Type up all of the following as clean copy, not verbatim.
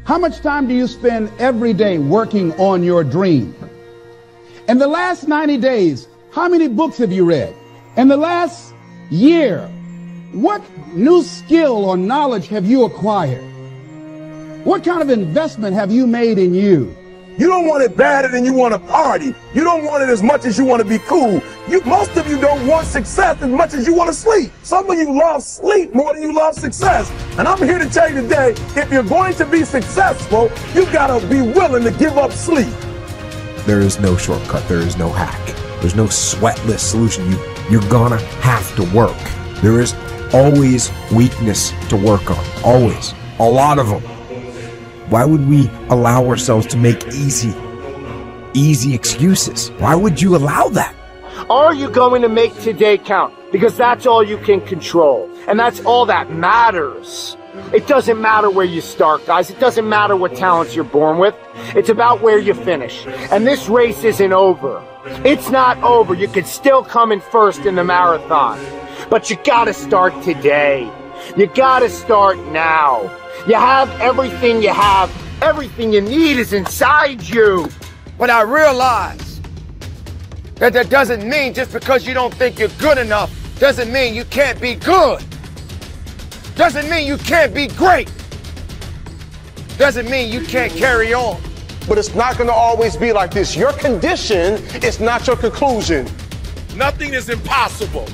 How much time do you spend every day working on your dream? In the last 90 days, how many books have you read? In the last year, what new skill or knowledge have you acquired? What kind of investment have you made in you? You don't want it badder than you want to party. You don't want it as much as you want to be cool. Most of you don't want success as much as you want to sleep. Some of you love sleep more than you love success. And I'm here to tell you today, if you're going to be successful, you got to be willing to give up sleep. There is no shortcut. There is no hack. There's no sweatless solution. You're gonna have to work. There is always weakness to work on. Always. A lot of them. Why would we allow ourselves to make easy excuses? Why would you allow that? Are you going to make today count? Because that's all you can control. And that's all that matters. It doesn't matter where you start, guys. It doesn't matter what talents you're born with. It's about where you finish. And this race isn't over. It's not over. You could still come in first in the marathon. But you gotta start today. You gotta start now. You have everything you have. Everything you need is inside you. But I realize that doesn't mean just because you don't think you're good enough doesn't mean you can't be good. Doesn't mean you can't be great. Doesn't mean you can't carry on. But it's not going to always be like this. Your condition is not your conclusion. Nothing is impossible.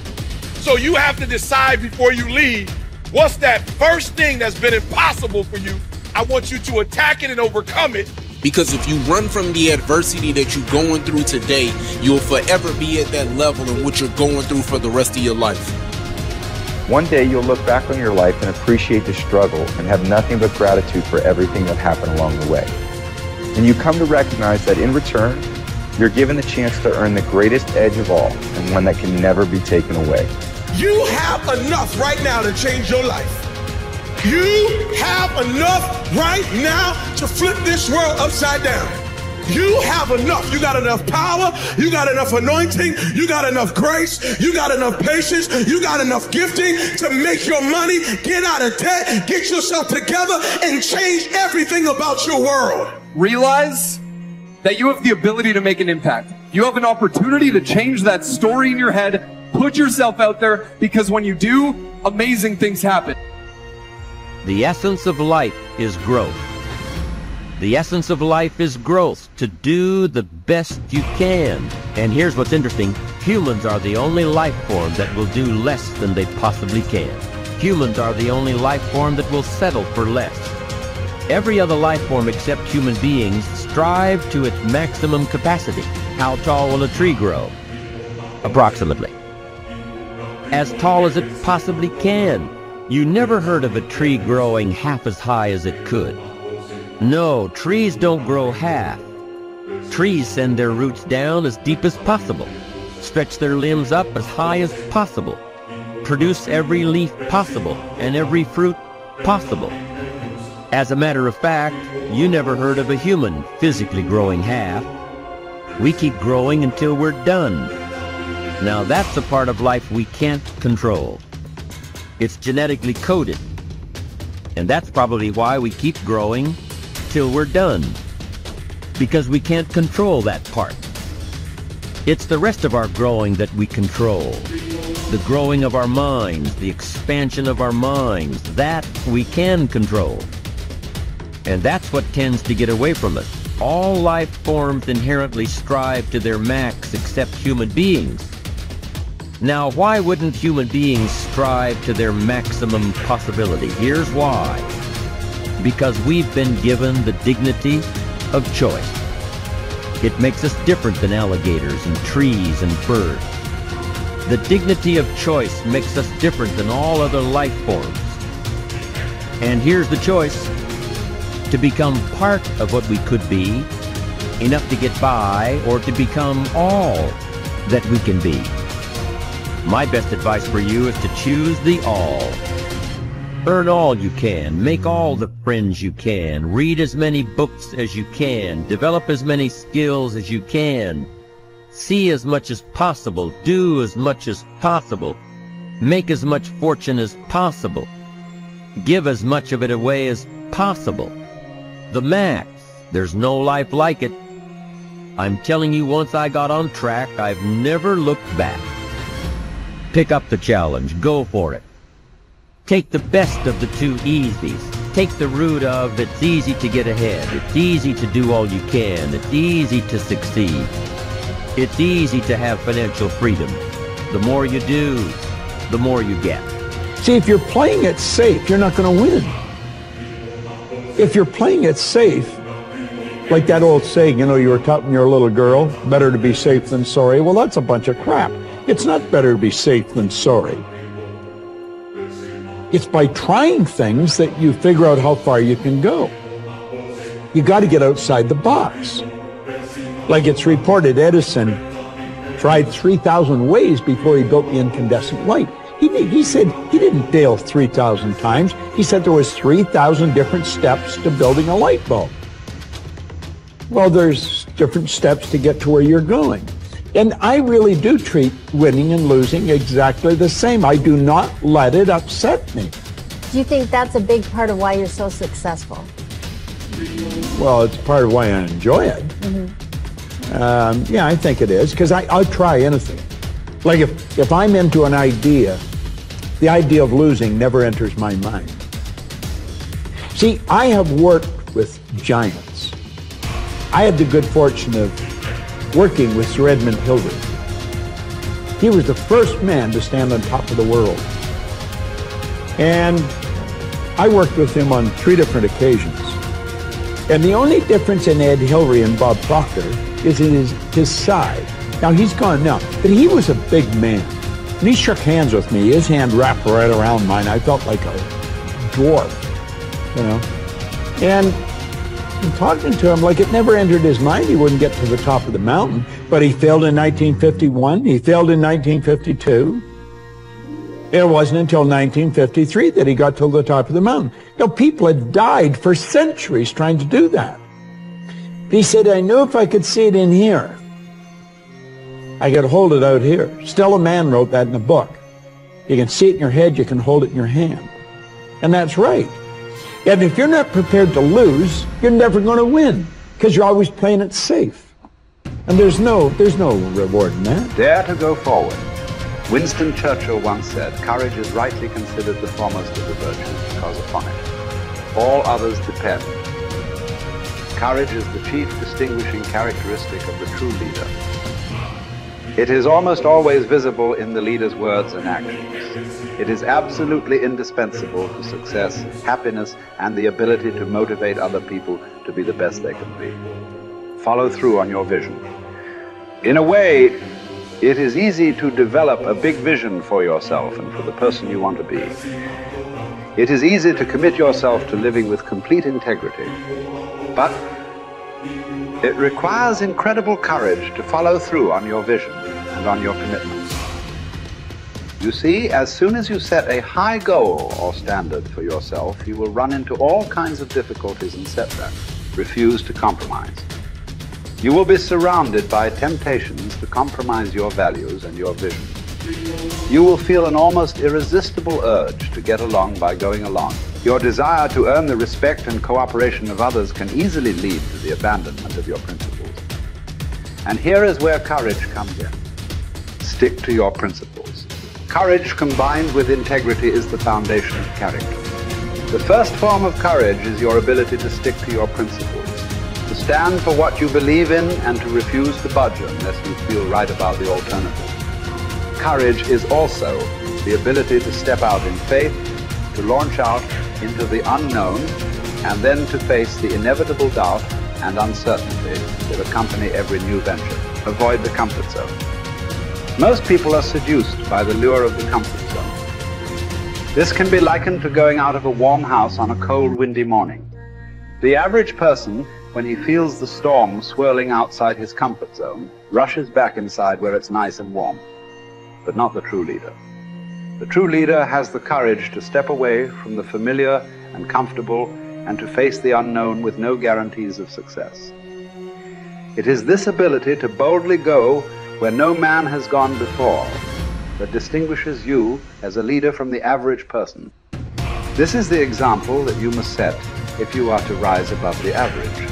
So you have to decide before you leave, what's that first thing that's been impossible for you? I want you to attack it and overcome it. Because if you run from the adversity that you're going through today, you'll forever be at that level in which you're going through for the rest of your life. One day you'll look back on your life and appreciate the struggle and have nothing but gratitude for everything that happened along the way. And you come to recognize that in return, you're given the chance to earn the greatest edge of all, and one that can never be taken away. You have enough right now to change your life. You have enough right now to flip this world upside down. You have enough. You got enough power. You got enough anointing. You got enough grace. You got enough patience. You got enough gifting to make your money, get out of debt, get yourself together, and change everything about your world. Realize that you have the ability to make an impact. You have an opportunity to change that story in your head. Put yourself out there, because when you do, amazing things happen. The essence of life is growth. The essence of life is growth, to do the best you can. And here's what's interesting. Humans are the only life form that will do less than they possibly can. Humans are the only life form that will settle for less. Every other life form except human beings strive to its maximum capacity. How tall will a tree grow? Approximately. As tall as it possibly can. You never heard of a tree growing half as high as it could. No, trees don't grow half. Trees send their roots down as deep as possible, stretch their limbs up as high as possible, produce every leaf possible and every fruit possible. As a matter of fact, you never heard of a human physically growing half. We keep growing until we're done. Now that's a part of life we can't control. It's genetically coded. And that's probably why we keep growing till we're done. Because we can't control that part. It's the rest of our growing that we control. The growing of our minds, the expansion of our minds, that we can control. And that's what tends to get away from us. All life forms inherently strive to their max except human beings. Now, why wouldn't human beings strive to their maximum possibility? Here's why. Because we've been given the dignity of choice. It makes us different than alligators and trees and birds. The dignity of choice makes us different than all other life forms. And here's the choice: to become part of what we could be, enough to get by, or to become all that we can be. My best advice for you is to choose the all. Earn all you can, make all the friends you can, read as many books as you can, develop as many skills as you can, see as much as possible, do as much as possible, make as much fortune as possible, give as much of it away as possible. The max. There's no life like it. I'm telling you, once I got on track, I've never looked back. Pick up the challenge. Go for it. Take the best of the two easies. Take the route of it's easy to get ahead. It's easy to do all you can. It's easy to succeed. It's easy to have financial freedom. The more you do, the more you get. See, if you're playing it safe, you're not going to win. If you're playing it safe, like that old saying, you know, you were taught when you were a little girl, better to be safe than sorry. Well, that's a bunch of crap. It's not better to be safe than sorry. It's by trying things that you figure out how far you can go. You got to get outside the box. Like it's reported, Edison tried 3,000 ways before he built the incandescent light. He said he didn't fail 3,000 times. He said there was 3,000 different steps to building a light bulb. Well, there's different steps to get to where you're going. And I really do treat winning and losing exactly the same. I do not let it upset me. Do you think that's a big part of why you're so successful? Well, it's part of why I enjoy it. Mm-hmm. Yeah, I think it is, because I'll try anything. Like if I'm into an idea, the idea of losing never enters my mind. See, I have worked with giants. I had the good fortune of working with Sir Edmund Hillary. He was the first man to stand on top of the world. And I worked with him on 3 different occasions. And the only difference in Ed Hillary and Bob Proctor is in his size. Now, he's gone now, but he was a big man. And he shook hands with me. His hand wrapped right around mine. I felt like a dwarf, you know. And talking to him, like it never entered his mind he wouldn't get to the top of the mountain. But he failed in 1951. He failed in 1952. It wasn't until 1953 that he got to the top of the mountain. Now, people had died for centuries trying to do that. He said, I knew if I could see it in here, I could hold it out here. Stella Mann wrote that in a book. You can see it in your head, you can hold it in your hand. And that's right. And if you're not prepared to lose, you're never going to win, because you're always playing it safe. And there's no reward in that. Dare to go forward. Winston Churchill once said, courage is rightly considered the foremost of the virtues because upon it all others depend. Courage is the chief distinguishing characteristic of the true leader. It is almost always visible in the leader's words and actions. It is absolutely indispensable to success, happiness, and the ability to motivate other people to be the best they can be. Follow through on your vision. In a way, it is easy to develop a big vision for yourself and for the person you want to be. It is easy to commit yourself to living with complete integrity. But it requires incredible courage to follow through on your vision and on your commitments. You see, as soon as you set a high goal or standard for yourself, you will run into all kinds of difficulties and setbacks. Refuse to compromise. You will be surrounded by temptations to compromise your values and your vision. You will feel an almost irresistible urge to get along by going along. Your desire to earn the respect and cooperation of others can easily lead to the abandonment of your principles. And here is where courage comes in. Stick to your principles. Courage combined with integrity is the foundation of character. The first form of courage is your ability to stick to your principles, to stand for what you believe in and to refuse to budge unless you feel right about the alternative. Courage is also the ability to step out in faith, to launch out into the unknown, and then to face the inevitable doubt and uncertainty that accompany every new venture. Avoid the comfort zone. Most people are seduced by the lure of the comfort zone. This can be likened to going out of a warm house on a cold, windy morning. The average person, when he feels the storm swirling outside his comfort zone, rushes back inside where it's nice and warm. But not the true leader. The true leader has the courage to step away from the familiar and comfortable and to face the unknown with no guarantees of success. It is this ability to boldly go where no man has gone before that distinguishes you as a leader from the average person. This is the example that you must set if you are to rise above the average.